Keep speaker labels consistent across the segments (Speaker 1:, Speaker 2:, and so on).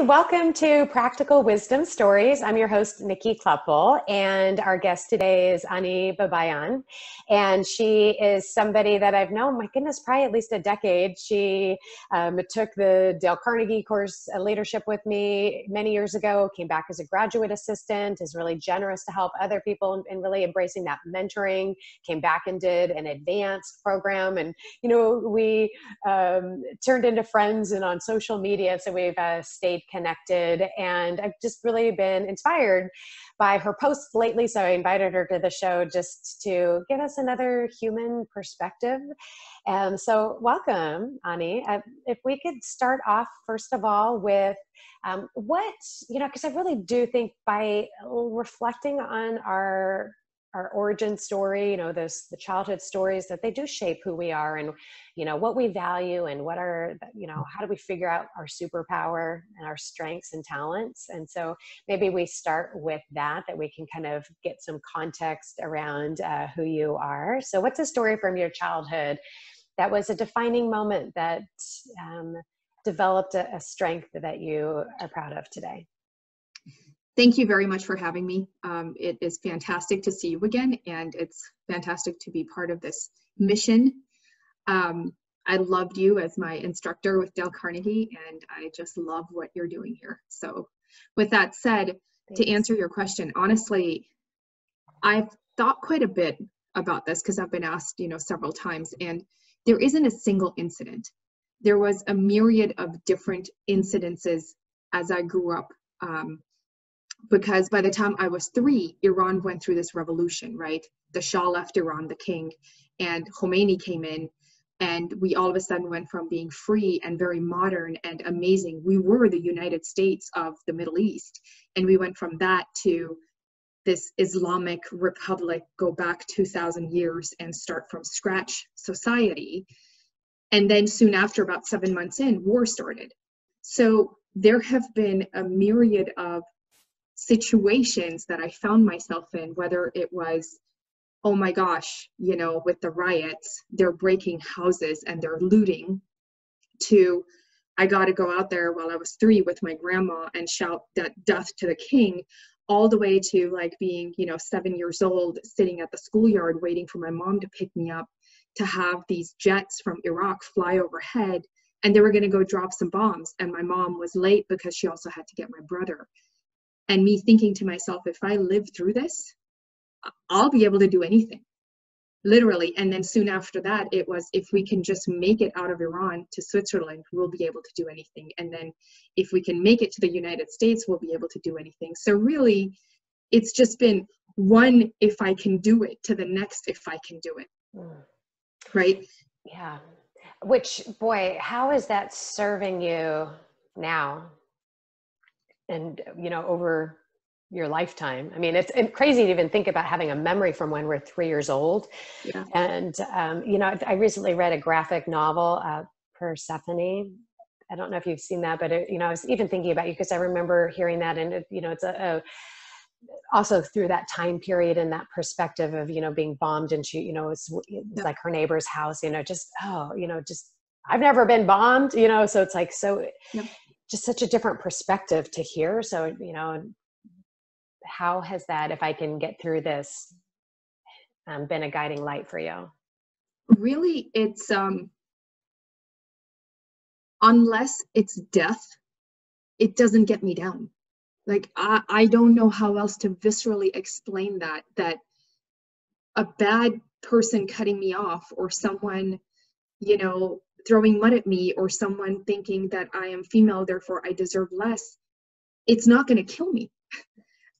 Speaker 1: welcome to Practical Wisdom Stories. I'm your host, Nikki Kleppel, and our guest today is Ani Babaian. And she is somebody that I've known, my goodness, probably at least a decade. She took the Dale Carnegie course leadership with me many years ago, came back as a graduate assistant, is really generous to help other people and really embracing that mentoring, came back and did an advanced program. And, you know, we turned into friends and on social media. So we've stayed connected, and I've just really been inspired by her posts lately. So I invited her to the show just to give us another human perspective. So welcome, Ani. If we could start off, first of all, with what, because I really do think by reflecting on our origin story, the childhood stories, that they do shape who we are and, what we value and what are, how do we figure out our superpower and our strengths and talents. And so maybe we start with that we can kind of get some context around who you are. So what's a story from your childhood that was a defining moment that developed a strength that you are proud of today?
Speaker 2: Thank you very much for having me. It is fantastic to see you again, and it's fantastic to be part of this mission. I loved you as my instructor with Dale Carnegie, and I just love what you're doing here. So with that said, to answer your question, honestly, I've thought quite a bit about this because I've been asked, several times, and there isn't a single incident. There was a myriad of different incidences as I grew up. Because by the time I was 3, Iran went through this revolution, right? The Shah left Iran, the king, and Khomeini came in, and we all of a sudden went from being free and very modern and amazing. We were the United States of the Middle East, and we went from that to this Islamic republic, go back 2,000 years and start from scratch society. And then soon after, about 7 months in, war started. So there have been a myriad of situations that I found myself in, whether it was, oh my gosh, with the riots, they're breaking houses and they're looting, to I got to go out there while I was 3 with my grandma and shout that death to the king, all the way to like being, 7 years old, sitting at the schoolyard waiting for my mom to pick me up, to have these jets from Iraq fly overhead, and they were going to go drop some bombs, and my mom was late because she also had to get my brother. And me thinking to myself, if I live through this, I'll be able to do anything, literally. And then soon after that, it was, if we can just make it out of Iran to Switzerland, we'll be able to do anything. And then if we can make it to the United States, we'll be able to do anything. So really, it's just been one, if I can do it, to the next, if I can do it. Right?
Speaker 1: Yeah. Which, boy, how is that serving you now? And, over your lifetime. I mean, it's crazy to even think about having a memory from when we're 3 years old.
Speaker 2: Yeah.
Speaker 1: And, I recently read a graphic novel, Persephone. I don't know if you've seen that, but, I was even thinking about you because I remember hearing that. And, it's also through that time period and that perspective of, being bombed, and she, it's like her neighbor's house, I've never been bombed, so it's like, so just such a different perspective to hear. So, how has that, if I can get through this, been a guiding light for you?
Speaker 2: Really, it's, unless it's death, it doesn't get me down. Like, I don't know how else to viscerally explain that a bad person cutting me off, or someone, throwing mud at me, or someone thinking that I am female, therefore I deserve less, it's not going to kill me.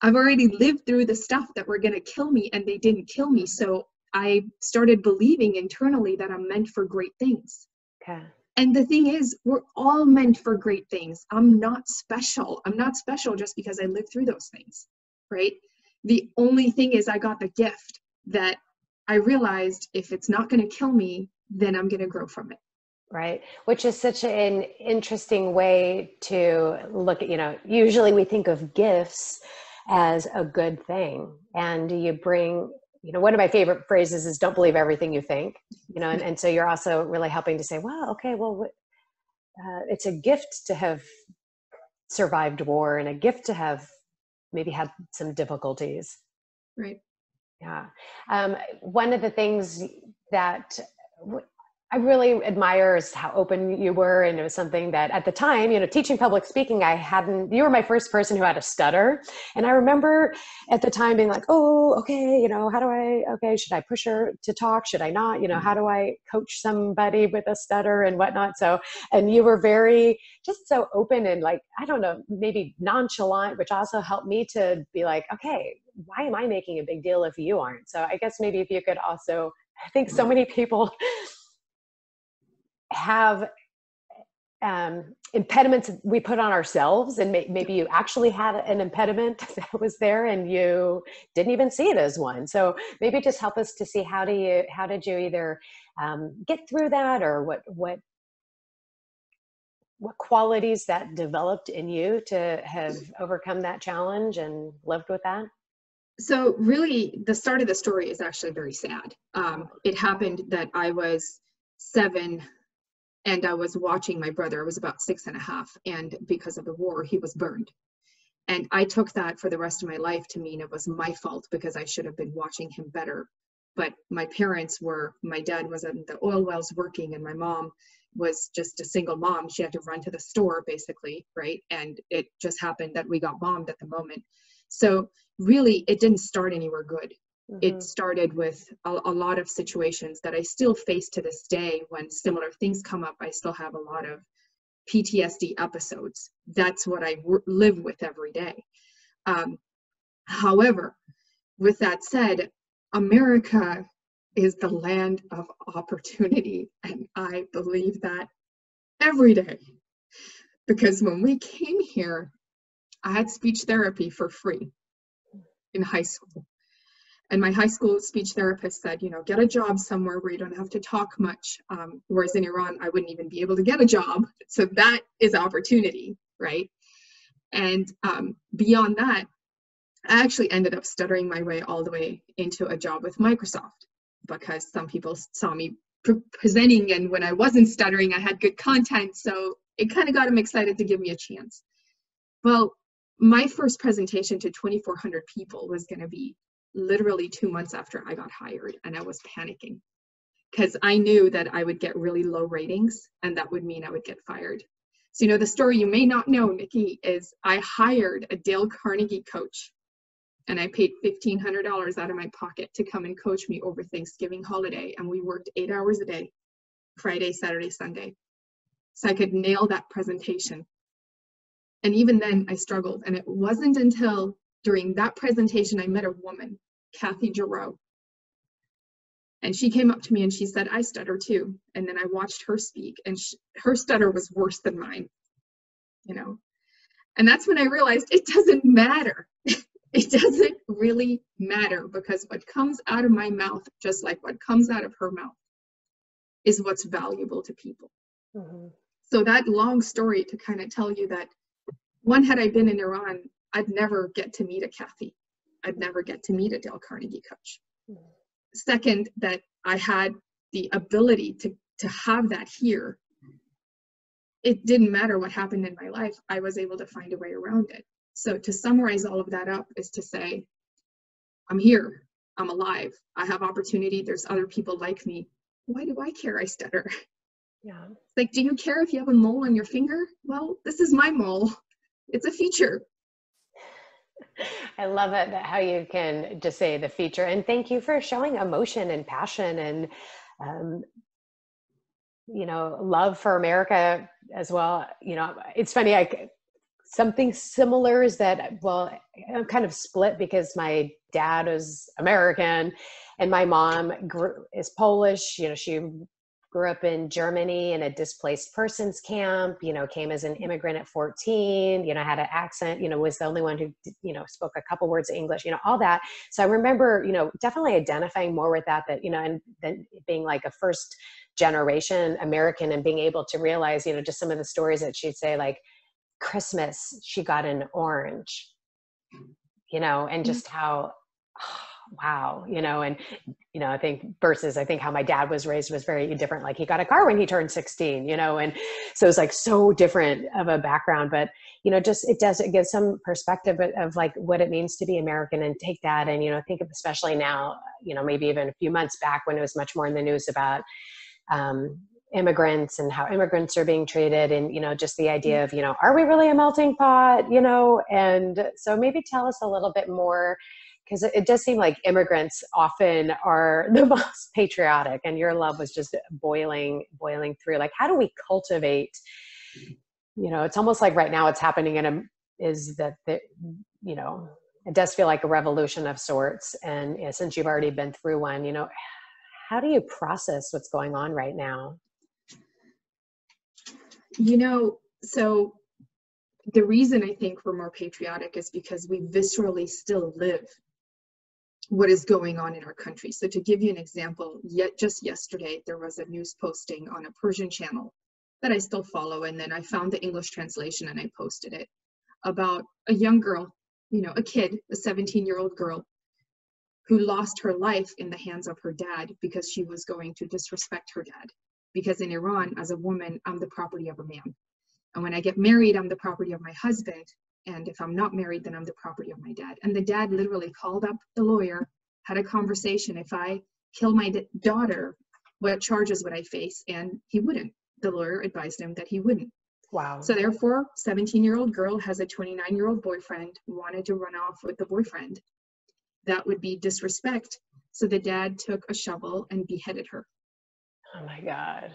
Speaker 2: I've already lived through the stuff that were going to kill me, and they didn't kill me. So I started believing internally that I'm meant for great things.
Speaker 1: Okay.
Speaker 2: And the thing is, we're all meant for great things. I'm not special. I'm not special just because I lived through those things, right? The only thing is, I got the gift that I realized, if it's not going to kill me, then I'm going to grow from it.
Speaker 1: Right. Which is such an interesting way to look at, usually we think of gifts as a good thing. And you bring, one of my favorite phrases is, don't believe everything you think, and so you're also really helping to say, well, okay, well, it's a gift to have survived war and a gift to have maybe had some difficulties.
Speaker 2: Right.
Speaker 1: Yeah. One of the things that I really admire is how open you were. And it was something that at the time, teaching public speaking, you were my first person who had a stutter. And I remember at the time being like, oh, okay, should I push her to talk? Should I not? How do I coach somebody with a stutter and whatnot? So, and you were just so open and like, I don't know, maybe nonchalant, which also helped me to be like, okay, why am I making a big deal if you aren't? So I guess maybe if you could also, I think so many people have impediments we put on ourselves, and maybe you actually had an impediment that was there and you didn't even see it as one. So maybe just help us to see how did you either get through that, or what qualities that developed in you to have overcome that challenge and lived with that?
Speaker 2: So really, the start of the story is actually very sad. It happened that I was 7 and I was watching my brother. I was about 6.5, and because of the war, he was burned. And I took that for the rest of my life to mean it was my fault because I should have been watching him better. But my dad was in the oil wells working, and my mom was just a single mom. She had to run to the store basically, right? And it just happened that we got bombed at the moment. So really, it didn't start anywhere good.
Speaker 1: Mm-hmm.
Speaker 2: It started with a lot of situations that I still face to this day. When similar things come up, I still have a lot of PTSD episodes. That's what I live with every day. However, with that said, America is the land of opportunity, and I believe that every day. Because when we came here, I had speech therapy for free in high school. And my high school speech therapist said, get a job somewhere where you don't have to talk much. Whereas in Iran, I wouldn't even be able to get a job. So that is opportunity, right? And beyond that, I actually ended up stuttering my way all the way into a job with Microsoft, because some people saw me presenting, and when I wasn't stuttering, I had good content. So it kind of got them excited to give me a chance. Well, my first presentation to 2,400 people was going to be literally 2 months after I got hired, and I was panicking because I knew that I would get really low ratings, and that would mean I would get fired. So, the story you may not know, Nikki, is I hired a Dale Carnegie coach, and I paid $1,500 out of my pocket to come and coach me over Thanksgiving holiday, and we worked 8 hours a day, Friday, Saturday, Sunday, so I could nail that presentation. And even then, I struggled, and it wasn't until during that presentation I met a woman, Kathy Giroux. And she came up to me and she said, I stutter too. And then I watched her speak, and her stutter was worse than mine, And that's when I realized it doesn't matter. It doesn't really matter, because what comes out of my mouth, just like what comes out of her mouth, is what's valuable to people. Mm-hmm. So that long story to kind of tell you that, one, had I been in Iran, I'd never get to meet a Kathy. I'd never get to meet a Dale Carnegie coach. Mm-hmm. Second, that I had the ability to have that here. It didn't matter what happened in my life. I was able to find a way around it. So to summarize all of that up is to say, I'm here, I'm alive, I have opportunity, there's other people like me. Why do I care I stutter? Yeah. Like, do you care if you have a mole on your finger? Well, this is my mole. It's a feature.
Speaker 1: I love it, how you can just say the feature. And thank you for showing emotion and passion and, love for America as well. It's funny, something similar is that, well, I'm kind of split because my dad was American and my mom is Polish. She grew up in Germany in a displaced persons camp, came as an immigrant at 14, had an accent, was the only one who, spoke a couple words of English, all that. So I remember, definitely identifying more with that, and then being like a first generation American and being able to realize, just some of the stories that she'd say, like Christmas, she got an orange, and just how, wow, and, I think versus, I think how my dad was raised was very different. Like he got a car when he turned 16, and so it was like so different of a background, but, just, it gives some perspective of like what it means to be American, and take that. And, think of, especially now, maybe even a few months back when it was much more in the news about, immigrants and how immigrants are being treated, and, just the idea of, are we really a melting pot, and so maybe tell us a little bit more, because it does seem like immigrants often are the most patriotic, and your love was just boiling through. Like, how do we cultivate, it's almost like right now it's happening is that, it does feel like a revolution of sorts. And since you've already been through one, how do you process what's going on right now?
Speaker 2: So the reason I think we're more patriotic is because we viscerally still live what is going on in our country. So to give you an example, just yesterday, there was a news posting on a Persian channel that I still follow, and then I found the English translation and I posted it, about a young girl, a kid, a 17-year-old girl, who lost her life in the hands of her dad because she was going to disrespect her dad. Because in Iran, as a woman, I'm the property of a man. And when I get married, I'm the property of my husband. And if I'm not married, then I'm the property of my dad. And the dad literally called up the lawyer, had a conversation. If I kill my daughter, what charges would I face? And he wouldn't. The lawyer advised him that he wouldn't.
Speaker 1: Wow.
Speaker 2: So therefore, 17-year-old girl has a 29-year-old boyfriend, wanted to run off with the boyfriend. That would be disrespect. So the dad took a shovel and beheaded her.
Speaker 1: Oh my God.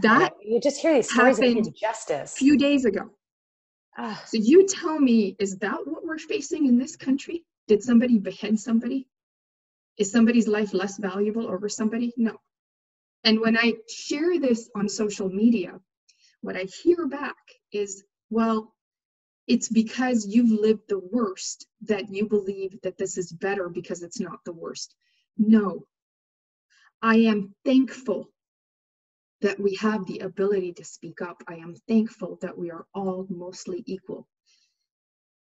Speaker 2: That
Speaker 1: you just hear these stories of
Speaker 2: happened
Speaker 1: injustice.
Speaker 2: a few days ago. So you tell me, is that what we're facing in this country? Did somebody behead somebody? Is somebody's life less valuable over somebody? No. And when I share this on social media, what I hear back is, well, it's because you've lived the worst that you believe that this is better because it's not the worst. No. I am thankful that we have the ability to speak up. I am thankful that we are all mostly equal.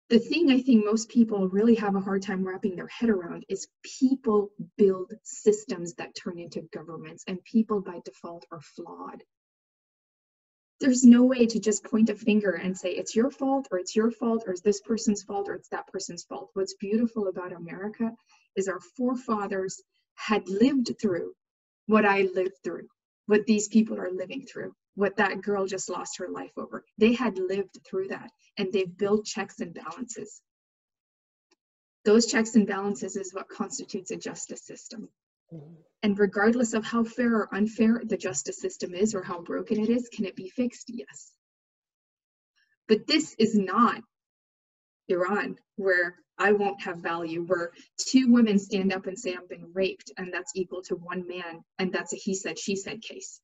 Speaker 2: The thing I think most people really have a hard time wrapping their head around is people build systems that turn into governments, and people by default are flawed. There's no way to just point a finger and say it's your fault, or it's your fault, or it's this person's fault, or it's that person's fault. What's beautiful about America is our forefathers had lived through what I lived through, what these people are living through, what that girl just lost her life over. They had lived through that, and they've built checks and balances. Those checks and balances is what constitutes a justice system. And regardless of how fair or unfair the justice system is, or how broken it is, can it be fixed? Yes. But this is not Iran, where I won't have value, where two women stand up and say I've been raped, and that's equal to one man, and that's a he said, she said case.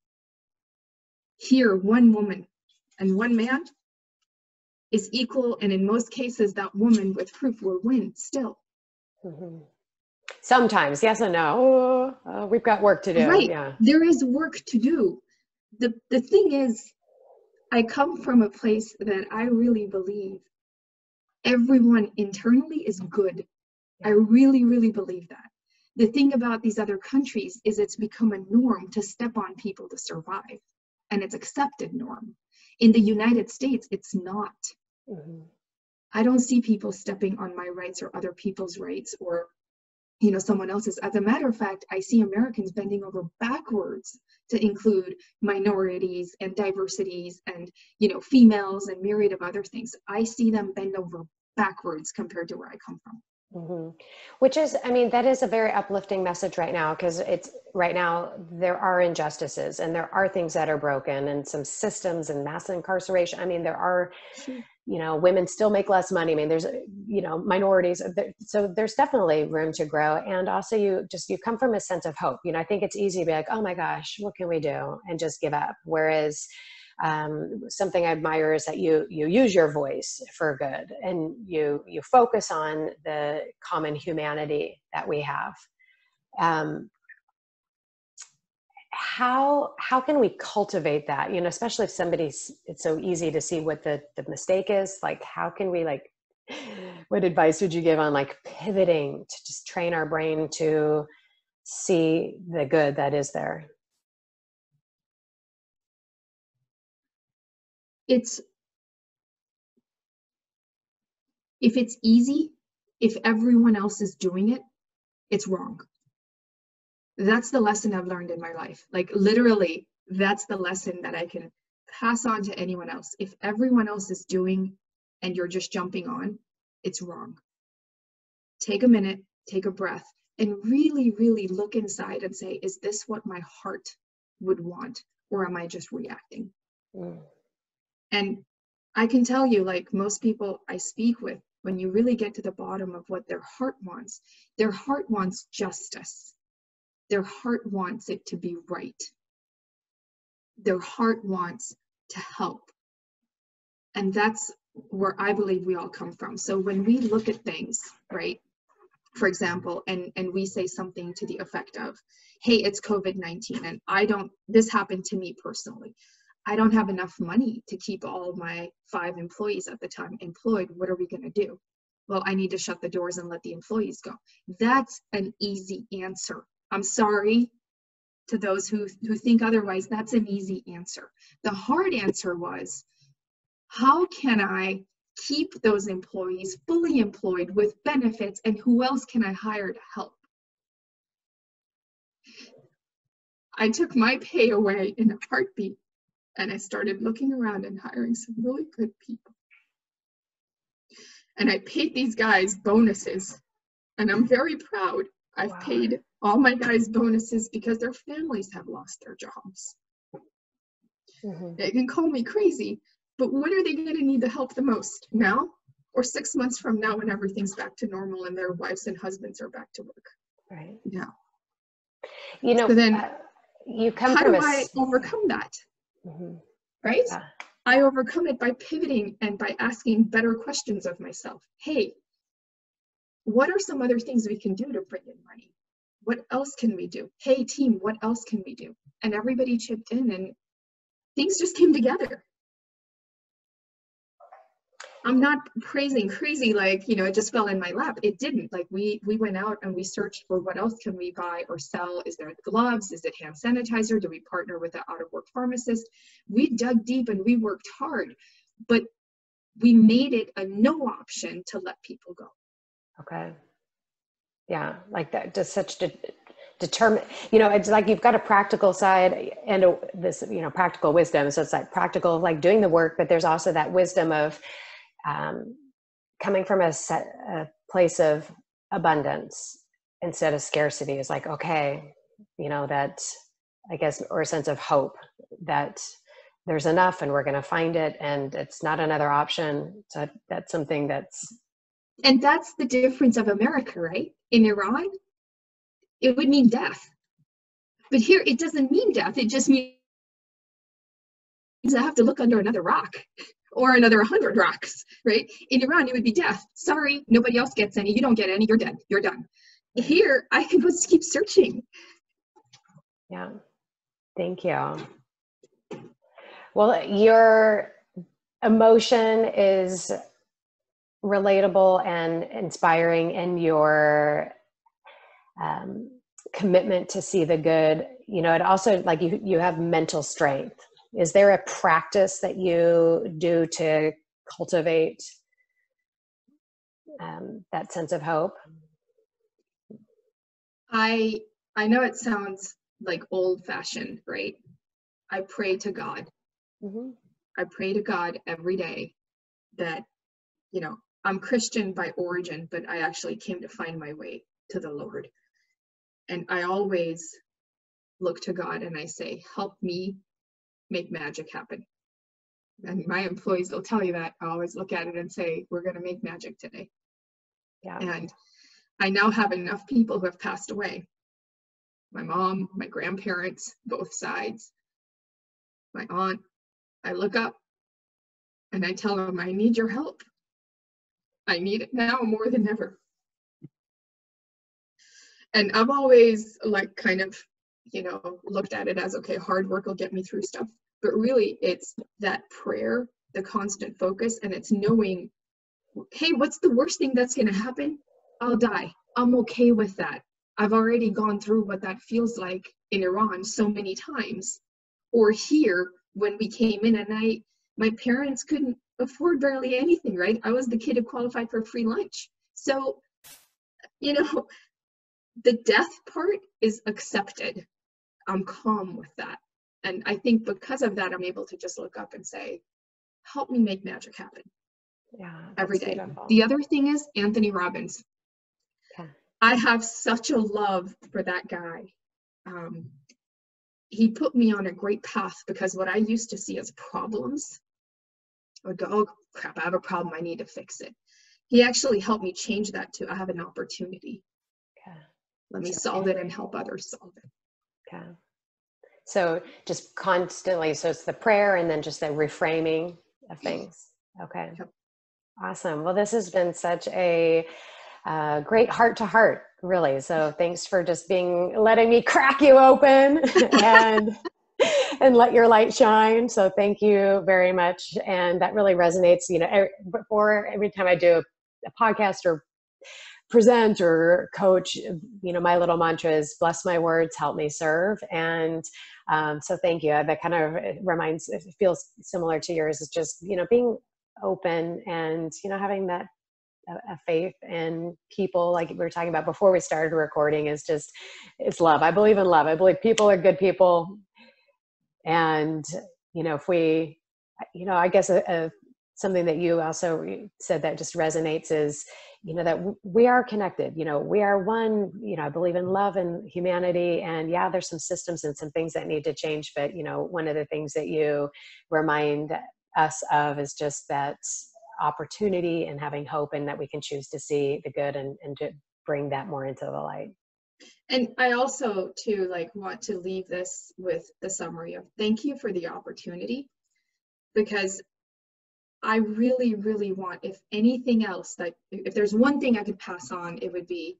Speaker 2: Here, one woman and one man is equal, and in most cases, that woman with proof will win still.
Speaker 1: Mm-hmm. Sometimes, yes and no. We've got work to do.
Speaker 2: Right.
Speaker 1: Yeah.
Speaker 2: There is work to do. The thing is, I come from a place that I really believe everyone internally is good. I really, really believe that. The thing about these other countries is it's become a norm to step on people to survive, and it's accepted norm. In the United States, it's not. Mm-hmm. I don't see people stepping on my rights or other people's rights, or someone else's. As a matter of fact, I see Americans bending over backwards to include minorities and diversities and, females and myriad of other things. I see them bend over backwards compared to where I come from.
Speaker 1: Mm-hmm. Which is, that is a very uplifting message right now, because right now there are injustices and there are things that are broken, and some systems and mass incarceration. There are, women still make less money. There's, minorities. So there's definitely room to grow. And also you come from a sense of hope. I think it's easy to be like, oh my gosh, what can we do? And just give up. Whereas something I admire is that you use your voice for good, and you focus on the common humanity that we have. How can we cultivate that? Especially if it's so easy to see what the mistake is. Like, how can we, what advice would you give on pivoting to just train our brain to see the good that is there?
Speaker 2: It's If it's easy, if everyone else is doing it, it's wrong. That's the lesson I've learned in my life. Like literally, that's the lesson that I can pass on to anyone else. If everyone else is doing and you're just jumping on, it's wrong. Take a minute, take a breath, and really, really look inside and say, is this what my heart would want? Or am I just reacting? And I can tell you, like most people I speak with, when you really get to the bottom of what their heart wants justice. Their heart wants it to be right. Their heart wants to help. And that's where I believe we all come from. So when we look at things, right, for example, and we say something to the effect of, hey, it's COVID-19, and this happened to me personally. I don't have enough money to keep all of my 5 employees at the time employed. What are we going to do? Well, I need to shut the doors and let the employees go. That's an easy answer. I'm sorry to those who think otherwise. That's an easy answer. The hard answer was, how can I keep those employees fully employed with benefits, and who else can I hire to help? I took my pay away in a heartbeat, and I started looking around and hiring some really good people. And I paid these guys bonuses, and I'm very proud. I've paid all my guys bonuses because their families have lost their jobs. They can call me crazy, but when are they going to need the help the most? Now or 6 months from now, when everything's back to normal and their wives and husbands are back to work?
Speaker 1: Right.
Speaker 2: Now.
Speaker 1: You know,
Speaker 2: so then
Speaker 1: you come
Speaker 2: how
Speaker 1: from
Speaker 2: do I overcome that? Right?
Speaker 1: Yeah.
Speaker 2: I overcome it by pivoting and by asking better questions of myself. Hey, what are some other things we can do to bring in money? What else can we do? Hey, team, what else can we do? And everybody chipped in and things just came together. I'm not praising crazy, like, it just fell in my lap. It didn't. Like we went out and we searched for what else can we buy or sell? Is there gloves? Is it hand sanitizer? Do we partner with an out-of-work pharmacist? We dug deep and we worked hard, but we made it a no option to let people go.
Speaker 1: Okay. Yeah, like that, just such determine, it's like you've got a practical side and this, practical wisdom. So it's like practical, like doing the work, but there's also that wisdom of coming from a place of abundance instead of scarcity. Is like, okay, that, I guess, or a sense of hope that there's enough and we're going to find it and it's not another option. So that's something
Speaker 2: and that's the difference of America, right? In Iran, it would mean death. But here, it doesn't mean death. It just means I have to look under another rock or another 100 rocks, right? In Iran, it would be death. Sorry, nobody else gets any. You don't get any. You're dead. You're done. Here, I can just keep searching.
Speaker 1: Yeah. Thank you. Well, your emotion is relatable and inspiring, and your commitment to see the good, it also, like, you have mental strength. Is there a practice that you do to cultivate that sense of hope?
Speaker 2: I know it sounds like old-fashioned, right? I pray to God. I pray to God every day that, I'm Christian by origin, but I actually came to find my way to the Lord. And I always look to God and I say, help me make magic happen. And my employees will tell you that. I always look at it and say, we're going to make magic today.
Speaker 1: Yeah.
Speaker 2: And I now have enough people who have passed away. My mom, my grandparents, both sides, my aunt. I look up and I tell them, I need your help. I need it now more than ever. And I've always kind of, looked at it as, okay, hard work will get me through stuff. But really it's that prayer, the constant focus, and it's knowing, hey, what's the worst thing that's going to happen? I'll die. I'm okay with that. I've already gone through what that feels like in Iran so many times. Or here, when we came in at night My parents couldn't afford barely anything, right? I was the kid who qualified for free lunch. So, you know, the death part is accepted. I'm calm with that. And I think because of that, I'm able to just look up and say, help me make magic happen.
Speaker 1: Yeah,
Speaker 2: every day.
Speaker 1: beautiful.
Speaker 2: The other thing is Anthony Robbins.
Speaker 1: Okay.
Speaker 2: I have such a love for that guy. He put me on a great path, because what I used to see as problems, I would go, oh crap, I have a problem, I need to fix it. He actually helped me change that to, I have an opportunity.
Speaker 1: Okay.
Speaker 2: Let me solve it and help others solve it.
Speaker 1: Okay. So just constantly, so it's the prayer and then just the reframing of things. Okay.
Speaker 2: Yep.
Speaker 1: Awesome. Well, this has been such a great heart to heart, really. So thanks for just letting me crack you open and let your light shine. So thank you very much. And that really resonates, before every time I do a podcast or present or coach, my little mantra is bless my words, help me serve. And so thank you. That kind of it feels similar to yours. It's just, being open and, having that a faith in people, like we were talking about before we started recording, is just, it's love. I believe in love. I believe people are good people. And, if we, I guess something that you also said that just resonates is, that we are connected, we are one, I believe in love and humanity. And yeah, there's some systems and some things that need to change. But, one of the things that you remind us of is just that opportunity and having hope, and that we can choose to see the good and to bring that more into the light.
Speaker 2: And I also too want to leave this with the summary of thank you for the opportunity, because I really, really want, if anything else, that if there's one thing I could pass on, it would be,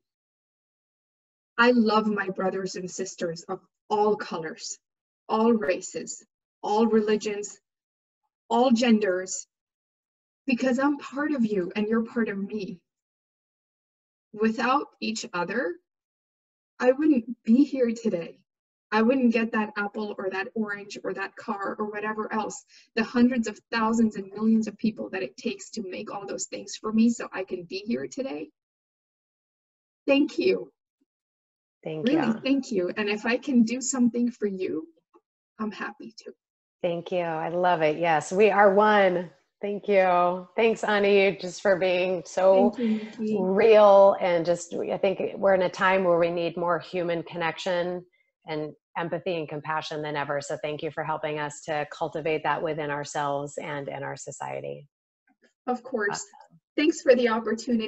Speaker 2: I love my brothers and sisters of all colors, all races, all religions, all genders, because I'm part of you and you're part of me. Without each other, I wouldn't be here today. I wouldn't get that apple or that orange or that car or whatever else, the hundreds of thousands and millions of people that it takes to make all those things for me so I can be here today. Thank you.
Speaker 1: Thank you.
Speaker 2: Really, thank you. And if I can do something for you, I'm happy to.
Speaker 1: Thank you. I love it. Yes, we are one. Thank you. Thanks, Ani, just for being so real. And just, I think we're in a time where we need more human connection and empathy and compassion than ever. So thank you for helping us to cultivate that within ourselves and in our society.
Speaker 2: Of course. Thanks for the opportunity.